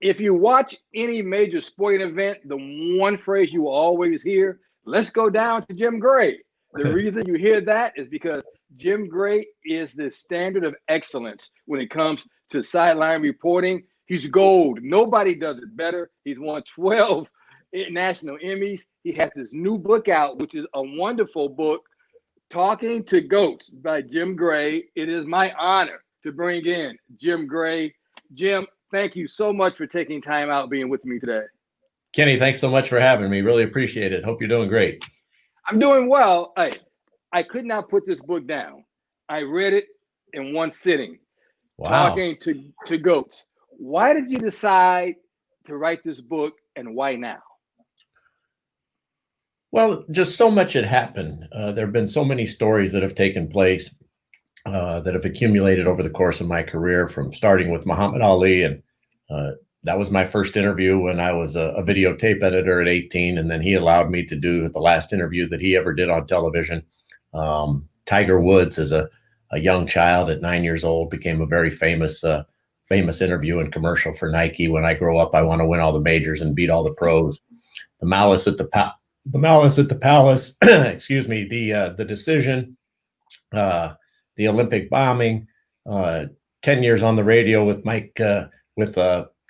if you watch any major sporting event, the one phrase you will always hear, let's go down to Jim Gray. The reason you hear that is because Jim Gray is the standard of excellence when it comes to sideline reporting. He's gold. Nobody does it better. He's won 12 national Emmys. He has this new book out, which is a wonderful book, Talking to Goats by Jim Gray. It is my honor to bring in Jim Gray. Jim, thank you so much for taking time out being with me today. Kenny, thanks so much for having me. Really appreciate it. Hope you're doing great. I'm doing well. I could not put this book down. I read it in one sitting. Wow. Talking to Goats. Why did you decide to write this book, and why now? Well, just so much had happened. There have been so many stories that have taken place that have accumulated over the course of my career, from starting with Muhammad Ali. And that was my first interview when I was a videotape editor at 18. And then he allowed me to do the last interview that he ever did on television. Tiger Woods, as a young child at 9 years old, became a very famous interview and commercial for Nike. When I grow up, I want to win all the majors and beat all the pros. The Malice at the Palace, excuse me, the decision, the Olympic bombing, 10 years on the radio with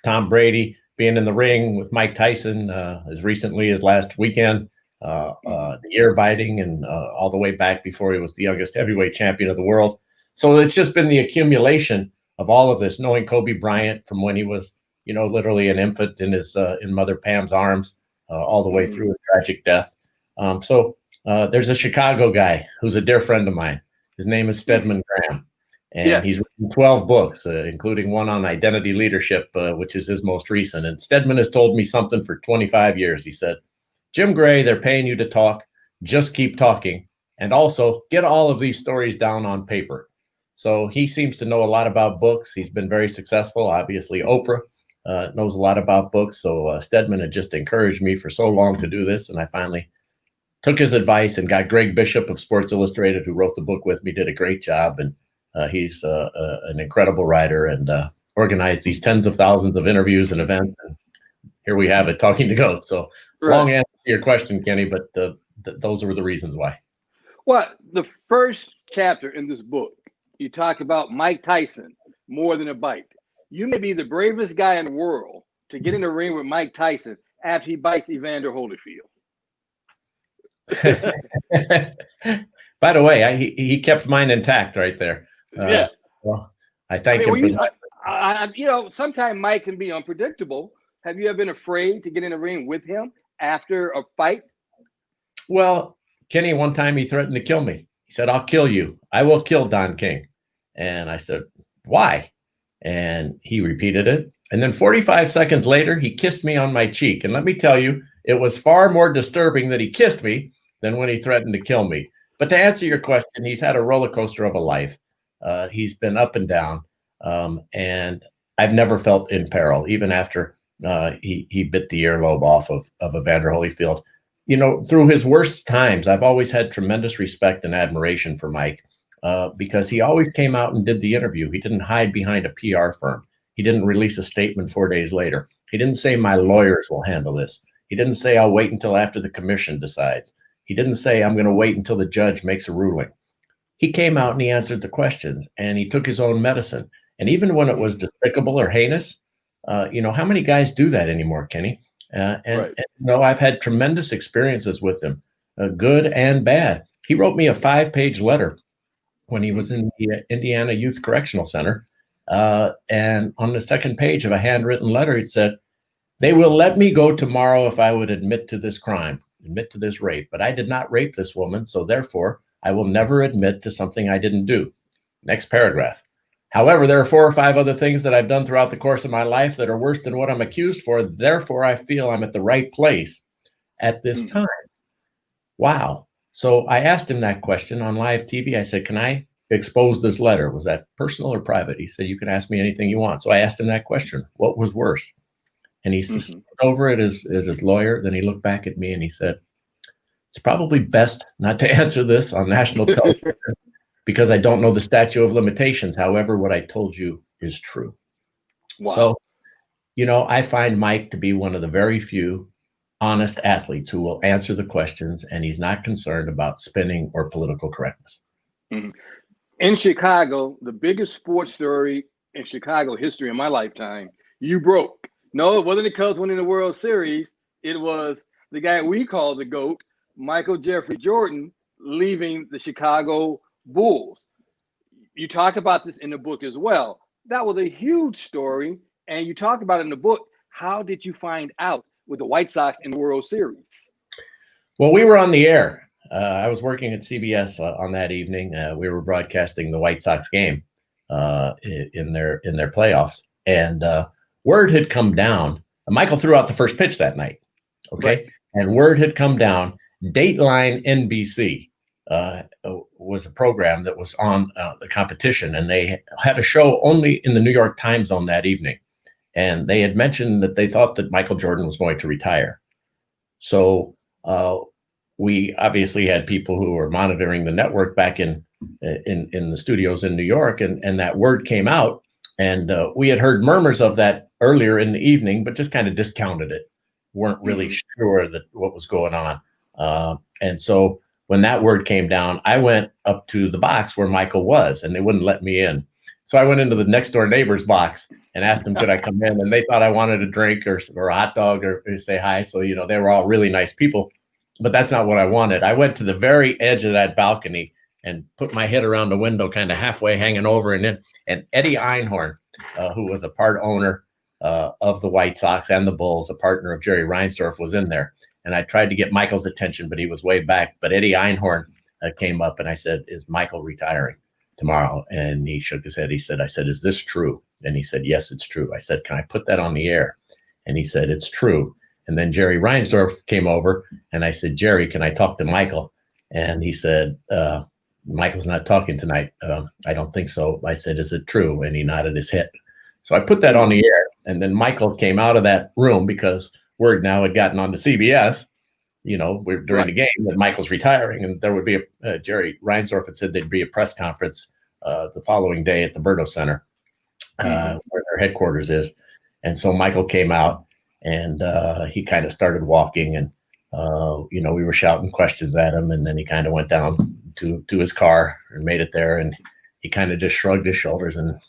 Tom Brady, being in the ring with Mike Tyson as recently as last weekend, the ear biting, and all the way back before he was the youngest heavyweight champion of the world. So it's just been the accumulation of all of this, knowing Kobe Bryant from when he was, literally an infant in in Mother Pam's arms, all the way through a tragic death. So there's a Chicago guy who's a dear friend of mine. His name is Stedman Graham, and he's written 12 books, including one on identity leadership, which is his most recent. And Stedman has told me something for 25 years. He said, Jim Gray, they're paying you to talk. Just keep talking. And also get all of these stories down on paper. So he seems to know a lot about books. He's been very successful. Obviously, Oprah knows a lot about books. So Stedman had just encouraged me for so long to do this. And I finally took his advice and got Greg Bishop of Sports Illustrated, who wrote the book with me, did a great job. And he's an incredible writer and organized these tens of thousands of interviews and events. And here we have it, Talking to Goats. So long answer to your question, Kenny, but those were the reasons why. Well, the first chapter in this book, you talk about Mike Tyson, more than a bite. You may be the bravest guy in the world to get in the ring with Mike Tyson after he bites Evander Holyfield. By the way, he kept mine intact right there. Yeah. Well, I thank him for that. Sometimes Mike can be unpredictable. Have you ever been afraid to get in the ring with him after a fight? Well, Kenny, one time he threatened to kill me. He said, I'll kill you. I will kill Don King. And I said, why? And he repeated it. And then 45 seconds later, he kissed me on my cheek. And let me tell you, it was far more disturbing that he kissed me than when he threatened to kill me. But to answer your question, he's had a roller coaster of a life. He's been up and down. And I've never felt in peril, even after he bit the earlobe off of Evander Holyfield. Through his worst times, I've always had tremendous respect and admiration for Mike because he always came out and did the interview. He didn't hide behind a PR firm. He didn't release a statement 4 days later. He didn't say, my lawyers will handle this. He didn't say, I'll wait until after the commission decides. He didn't say, I'm going to wait until the judge makes a ruling. He came out and he answered the questions, and he took his own medicine. And even when it was despicable or heinous, how many guys do that anymore, Kenny? And I've had tremendous experiences with him, good and bad. He wrote me a 5-page letter when he was in the Indiana Youth Correctional Center. And on the second page of a handwritten letter, it said, they will let me go tomorrow if I would admit to this crime, admit to this rape. But I did not rape this woman, so therefore I will never admit to something I didn't do. Next paragraph. However, there are 4 or 5 other things that I've done throughout the course of my life that are worse than what I'm accused for. Therefore, I feel I'm at the right place at this time. Wow. So I asked him that question on live TV. I said, can I expose this letter? Was that personal or private? He said, you can ask me anything you want. So I asked him that question. What was worse? And he stood over it as his lawyer. Then he looked back at me and he said, it's probably best not to answer this on national television because I don't know the statute of limitations. However, what I told you is true. Wow. So I find Mike to be one of the very few honest athletes who will answer the questions, and he's not concerned about spinning or political correctness. Mm-hmm. In Chicago, the biggest sports story in Chicago history in my lifetime, you broke. No, it wasn't the Cubs winning the World Series. It was the guy we call the GOAT, Michael Jeffrey Jordan, leaving the Chicago Bulls. You talk about this in the book as well. That was a huge story, and you talk about it in the book. How did you find out with the White Sox in the World Series? Well, we were on the air. I was working at CBS on that evening. We were broadcasting the White Sox game in their playoffs, and word had come down. Michael threw out the first pitch that night. Okay, right. And word had come down. Dateline NBC was a program that was on the competition, and they had a show only in the New York time zone that evening. And they had mentioned that they thought that Michael Jordan was going to retire. So we obviously had people who were monitoring the network back in the studios in New York, and that word came out. And we had heard murmurs of that earlier in the evening, but just kind of discounted it. Weren't really sure that what was going on. And so when that word came down, I went up to the box where Michael was, and they wouldn't let me in. So I went into the next door neighbor's box and asked them, could I come in? And they thought I wanted a drink or a hot dog or say hi. So, they were all really nice people, but that's not what I wanted. I went to the very edge of that balcony and put my head around the window, kind of halfway hanging over. And Eddie Einhorn, who was a part owner of the White Sox and the Bulls, a partner of Jerry Reinsdorf, was in there. And I tried to get Michael's attention, but he was way back. But Eddie Einhorn came up, and I said, is Michael retiring tomorrow? And he shook his head. I said, is this true? And he said, yes, it's true. I said, can I put that on the air? And he said, it's true. And then Jerry Reinsdorf came over, and I said, Jerry, can I talk to Michael? And he said, Michael's not talking tonight. I don't think so. I said, is it true? And he nodded his head. So I put that on the air. And then Michael came out of that room because word now had gotten on to CBS, during the game that Michael's retiring. And there would be Jerry Reinsdorf had said there'd be a press conference the following day at the Berto Center, where their headquarters is. And so Michael came out, and he kind of started walking, and, we were shouting questions at him. And then he kind of went down to his car and made it there. And he kind of just shrugged his shoulders and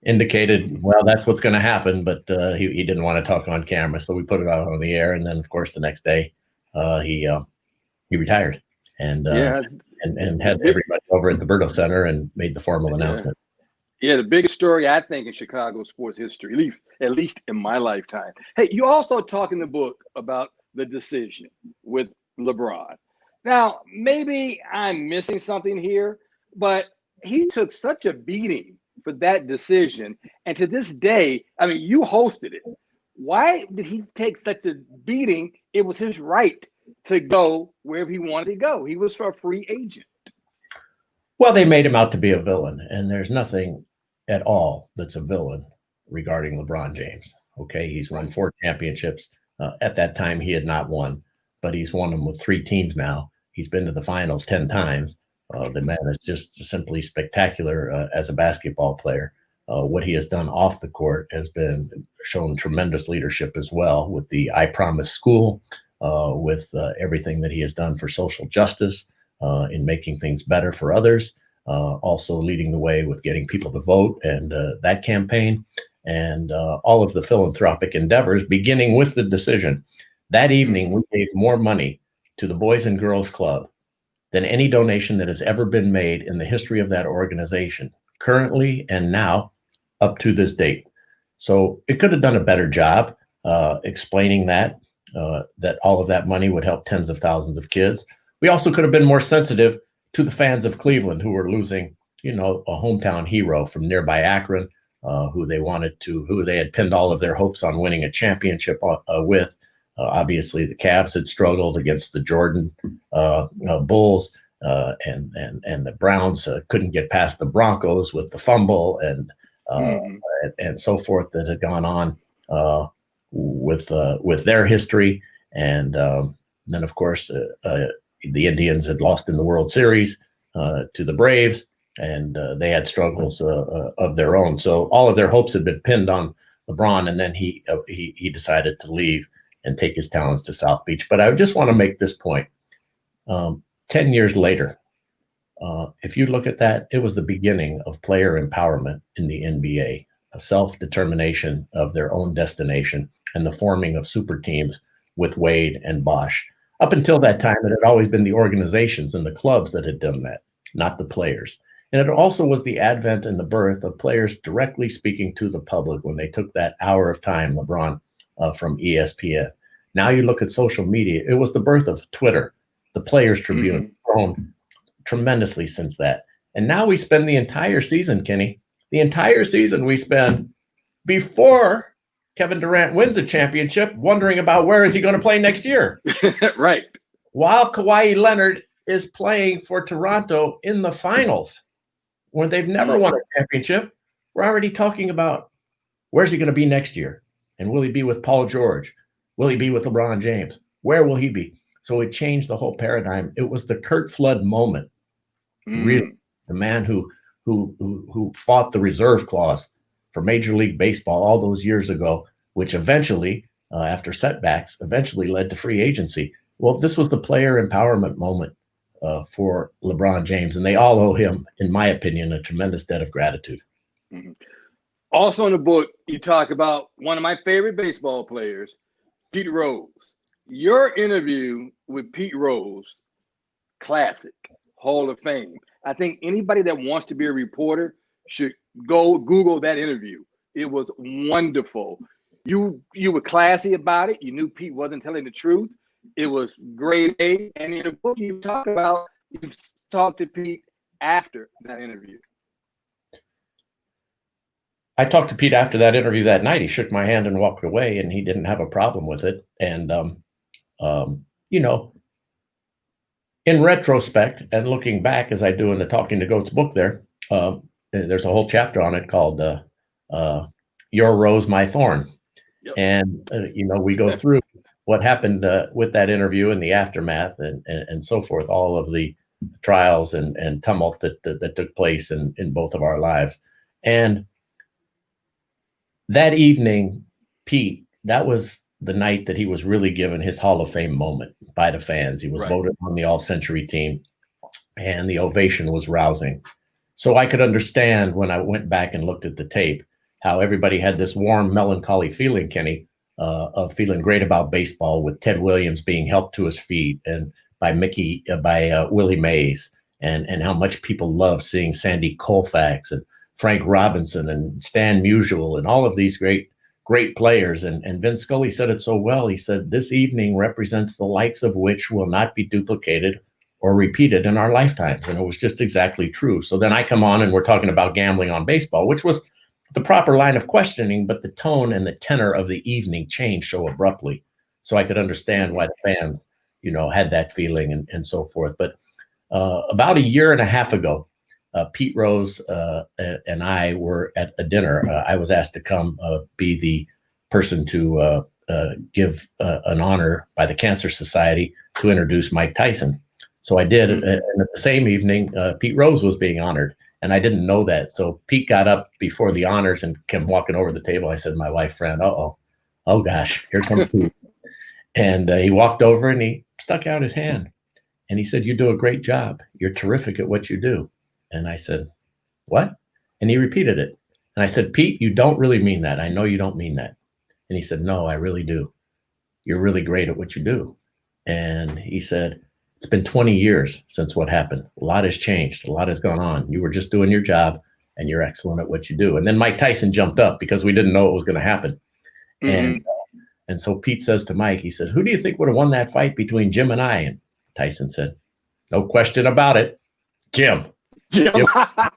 indicated, well, that's what's going to happen. But he didn't want to talk on camera. So we put it out on the air. And then, of course, the next day he retired and had everybody over at the Berto Center and made the formal announcement. Yeah, the biggest story, I think, in Chicago sports history, at least in my lifetime. Hey, you also talk in the book about the decision with LeBron. Now, maybe I'm missing something here, but he took such a beating for that decision. And to this day, I mean, you hosted it. Why did he take such a beating? It was his right to go wherever he wanted to go. He was a free agent. Well, they made him out to be a villain, and there's nothing at all that's a villain regarding LeBron James. Okay, he's won 4 championships. At that time, he had not won, but he's won them with 3 teams now. He's been to the finals 10 times. The man is just simply spectacular as a basketball player. What he has done off the court has been shown tremendous leadership as well, with the I Promise School, with everything that he has done for social justice, in making things better for others, also leading the way with getting people to vote and that campaign, and all of the philanthropic endeavors, beginning with the decision. That evening, we gave more money to the Boys and Girls Club than any donation that has ever been made in the history of that organization, currently and now, up to this date. So it could have done a better job explaining that all of that money would help tens of thousands of kids. We also could have been more sensitive to the fans of Cleveland, who were losing, a hometown hero from nearby Akron, who they had pinned all of their hopes on winning a championship with. Obviously, the Cavs had struggled against the Jordan Bulls, and the Browns couldn't get past the Broncos with the fumble and so forth that had gone on with their history. And then, of course, the Indians had lost in the World Series to the Braves, and they had struggles of their own. So all of their hopes had been pinned on LeBron, and then he decided to leave and take his talents to South Beach. But I just want to make this point. 10 years later, if you look at that, it was the beginning of player empowerment in the NBA, a self-determination of their own destination, and the forming of super teams with Wade and Bosh. Up until that time, it had always been the organizations and the clubs that had done that, not the players. And it also was the advent and the birth of players directly speaking to the public when they took that hour of time, LeBron, from ESPN. Now you look at social media, it was the birth of Twitter, the Players Tribune, grown tremendously since that. And now we spend the entire season, Kenny, the entire season we spend before Kevin Durant wins a championship wondering about where is he going to play next year. Right. While Kawhi Leonard is playing for Toronto in the finals when they've never won a championship, we're already talking about where's he going to be next year? And will he be with Paul George? Will he be with LeBron James? Where will he be? So it changed the whole paradigm. It was the Curt Flood moment. Really, the man who fought the reserve clause for Major League Baseball all those years ago, which eventually, after setbacks, eventually led to free agency. Well, this was the player empowerment moment for LeBron James, and they all owe him, in my opinion, a tremendous debt of gratitude. Also in the book, you talk about one of my favorite baseball players, Pete Rose. Your interview with Pete Rose, classic, Hall of Fame. I think anybody that wants to be a reporter should go Google that interview. It was wonderful. You were classy about it. You knew Pete wasn't telling the truth. It was grade A. And in the book you talked to Pete after that interview. I talked to Pete after that interview that night. He shook my hand and walked away, and he didn't have a problem with it. And, you know, in retrospect and looking back, as I do in the Talking to Goats book there's a whole chapter on it called Your Rose, My Thorn. Yep. And, you know, we go through what happened with that interview and the aftermath and so forth, all of the trials and tumult that took place in both of our lives. And that evening, Pete, that was the night that he was really given his Hall of Fame moment by the fans. He was voted on the All-Century team, and the ovation was rousing. So I could understand when I went back and looked at the tape how everybody had this warm, melancholy feeling, Kenny, of feeling great about baseball, with Ted Williams being helped to his feet and by Willie Mays, and how much people love seeing Sandy Koufax and Frank Robinson and Stan Musial and all of these great players. And Vince Scully said it so well. He said, this evening represents the likes of which will not be duplicated or repeated in our lifetimes. And it was just exactly true. So then I come on and we're talking about gambling on baseball, which was the proper line of questioning, but the tone and the tenor of the evening changed so abruptly. So I could understand why the fans, you know, had that feeling and so forth. But about a year and a half ago, Pete Rose and I were at a dinner. I was asked to come be the person to give an honor by the Cancer Society to introduce Mike Tyson. So I did. And at the same evening, Pete Rose was being honored. And I didn't know that. So Pete got up before the honors and came walking over the table. I said to my wife friend, oh gosh, here comes Pete. And he walked over and he stuck out his hand. And he said, you do a great job. You're terrific at what you do. And I said, what? And he repeated it. And I said, Pete, you don't really mean that. I know you don't mean that. And he said, no, I really do. You're really great at what you do. And he said, it's been 20 years since what happened. A lot has changed. A lot has gone on. You were just doing your job and you're excellent at what you do. And then Mike Tyson jumped up because we didn't know what was going to happen. And so Pete says to Mike, he said, who do you think would have won that fight between Jim and I? And Tyson said, no question about it, Jim. Jim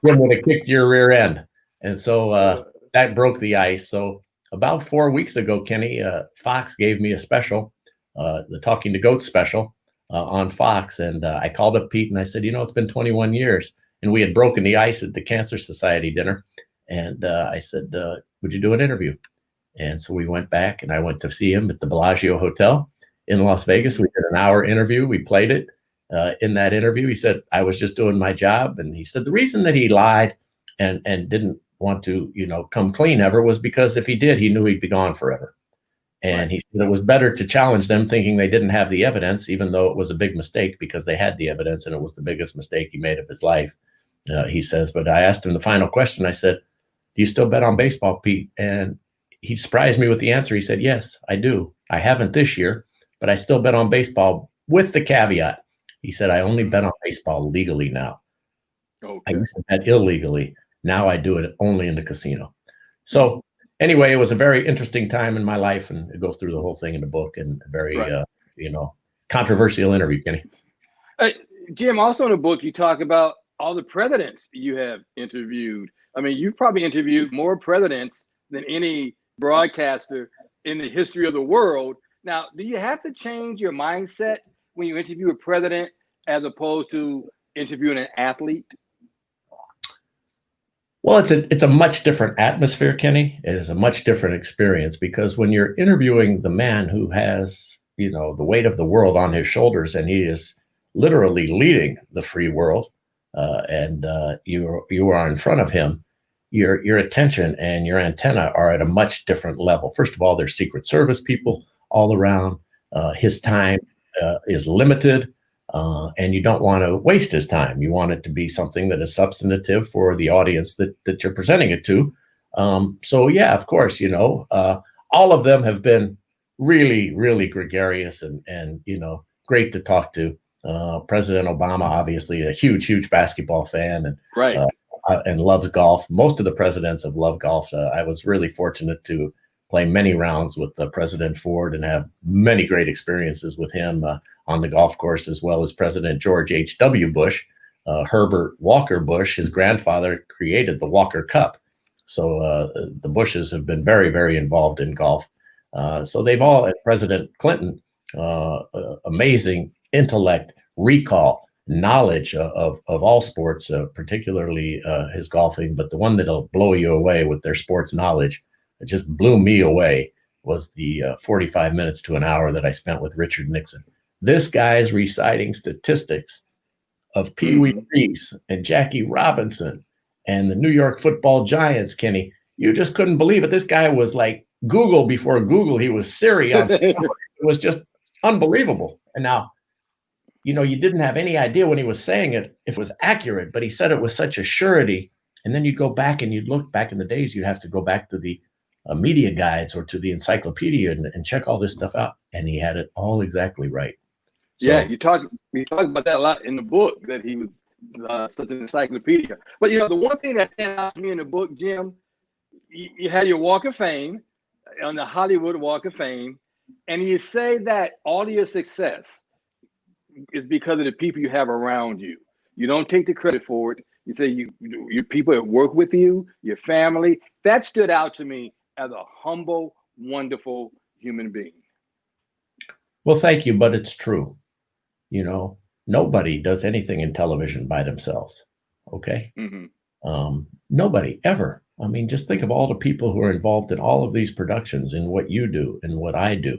would have kicked your rear end. And so that broke the ice. So about 4 weeks ago, Kenny, Fox gave me a special, the Talking to Goats special on Fox. And I called up Pete and I said, you know, it's been 21 years. And we had broken the ice at the Cancer Society dinner. And I said, would you do an interview? And so we went back and I went to see him at the Bellagio Hotel in Las Vegas. We did an hour interview. We played it. In that interview, he said, I was just doing my job. And he said the reason that he lied and didn't want to, come clean ever was because if he did, he knew he'd be gone forever. And he said it was better to challenge them thinking they didn't have the evidence, even though it was a big mistake because they had the evidence and it was the biggest mistake he made of his life. He says, but I asked him the final question. I said, do you still bet on baseball, Pete? And he surprised me with the answer. He said, yes, I do. I haven't this year, but I still bet on baseball with the caveat. He said, I only bet on baseball legally now. Okay. I used to bet illegally. Now I do it only in the casino. So anyway, it was a very interesting time in my life, and it goes through the whole thing in the book, and a very, controversial interview, Kenny. Jim, also in the book, you talk about all the presidents you have interviewed. I mean, you've probably interviewed more presidents than any broadcaster in the history of the world. Now, do you have to change your mindset when you interview a president as opposed to interviewing an athlete? Well, it's a much different atmosphere, Kenny. It is a much different experience because when you're interviewing the man who has, the weight of the world on his shoulders, and he is literally leading the free world, and you are in front of him, your attention and your antenna are at a much different level. First of all, there's Secret Service people all around. His time is limited. And you don't want to waste his time. You want it to be something that is substantive for the audience that you're presenting it to. So yeah, of course, all of them have been really, really gregarious and great to talk to. President Obama, obviously a huge basketball fan and loves golf. Most of the presidents have loved golf. I was really fortunate to play many rounds with President Ford and have many great experiences with him on the golf course, as well as President George H.W. Bush. Herbert Walker Bush, his grandfather, created the Walker Cup. So the Bushes have been very, very involved in golf. So they've all, and President Clinton, amazing intellect, recall, knowledge of all sports, particularly his golfing. But the one that'll blow you away with their sports knowledge, it just blew me away, was the 45 minutes to an hour that I spent with Richard Nixon. This guy's reciting statistics of Pee Wee Reese and Jackie Robinson and the New York Football Giants, Kenny. You just couldn't believe it. This guy was like Google before Google. He was Siri. It was just unbelievable. And now, you didn't have any idea when he was saying it if it was accurate, but he said it with such a surety. And then you'd go back and you'd look back in the days, you'd have to go back to the media guides or to the encyclopedia and check all this stuff out. And he had it all exactly right. So, yeah, you talk about that a lot in the book, that he was such an encyclopedia. But, the one thing that stands out to me in the book, Jim, you had your Walk of Fame, on the Hollywood Walk of Fame, and you say that all of your success is because of the people you have around you. You don't take the credit for it. You say your people that work with you, your family. That stood out to me as a humble, wonderful human being. Well, thank you, but it's true. Nobody does anything in television by themselves. Okay. Nobody ever. I mean, just think of all the people who are involved in all of these productions, in what you do and what I do,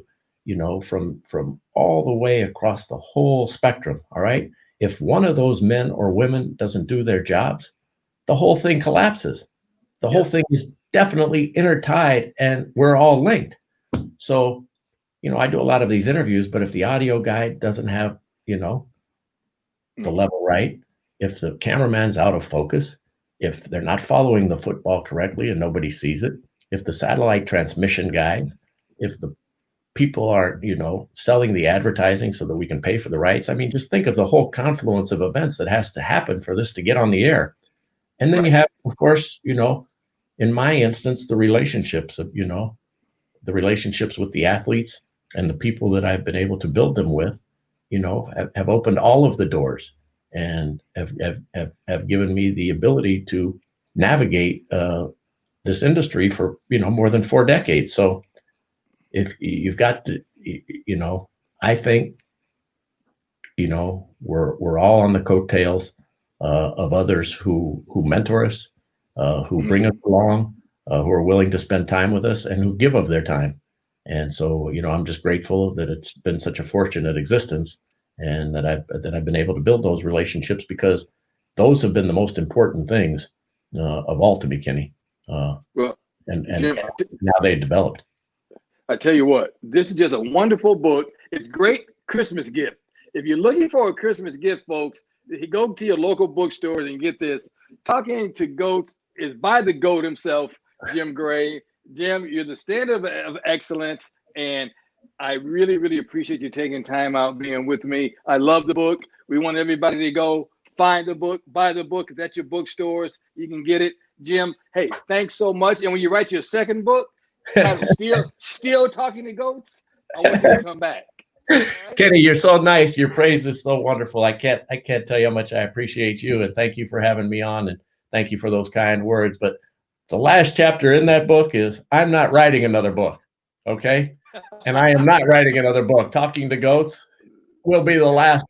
from all the way across the whole spectrum. All right. If one of those men or women doesn't do their jobs, the whole thing collapses. The whole thing is definitely intertied, and we're all linked. So, I do a lot of these interviews, but if the audio guy doesn't have, the level right, if the cameraman's out of focus, if they're not following the football correctly and nobody sees it, if the satellite transmission guys, if the people aren't, selling the advertising so that we can pay for the rights. I mean, just think of the whole confluence of events that has to happen for this to get on the air. And then you have, of course, in my instance, the relationships of, the relationships with the athletes and the people that I've been able to build them with, have opened all of the doors and have given me the ability to navigate this industry for, more than 4 decades. So if you've got to, I think, we're all on the coattails of others who mentor us, who bring us along, who are willing to spend time with us and who give of their time. And so, I'm just grateful that it's been such a fortunate existence and that I've been able to build those relationships, because those have been the most important things of all to me, Kenny. Well, and Jim, now they developed. I tell you what, this is just a wonderful book. It's a great Christmas gift. If you're looking for a Christmas gift, folks, go to your local bookstores and get this. Talking to Goats is by the GOAT himself, Jim Gray. Jim, you're the standard of excellence, and I really, really appreciate you taking time out being with me. I love the book. We want everybody to go find the book, buy the book. If that's your bookstores, you can get it. Jim, hey, thanks so much. And when you write your second book, titled Still Talking to Goats, I want you to come back. Right? Kenny, you're so nice. Your praise is so wonderful. I can't tell you how much I appreciate you, and thank you for having me on, and thank you for those kind words. But the last chapter in that book is I'm not writing another book. Okay. And I am not writing another book. Talking to Goats will be the last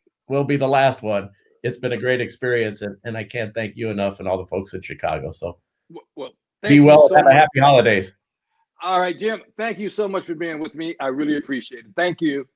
one. It's been a great experience, and I can't thank you enough and all the folks in Chicago. So be well and have a happy holidays. All right, Jim, thank you so much for being with me. I really appreciate it. Thank you.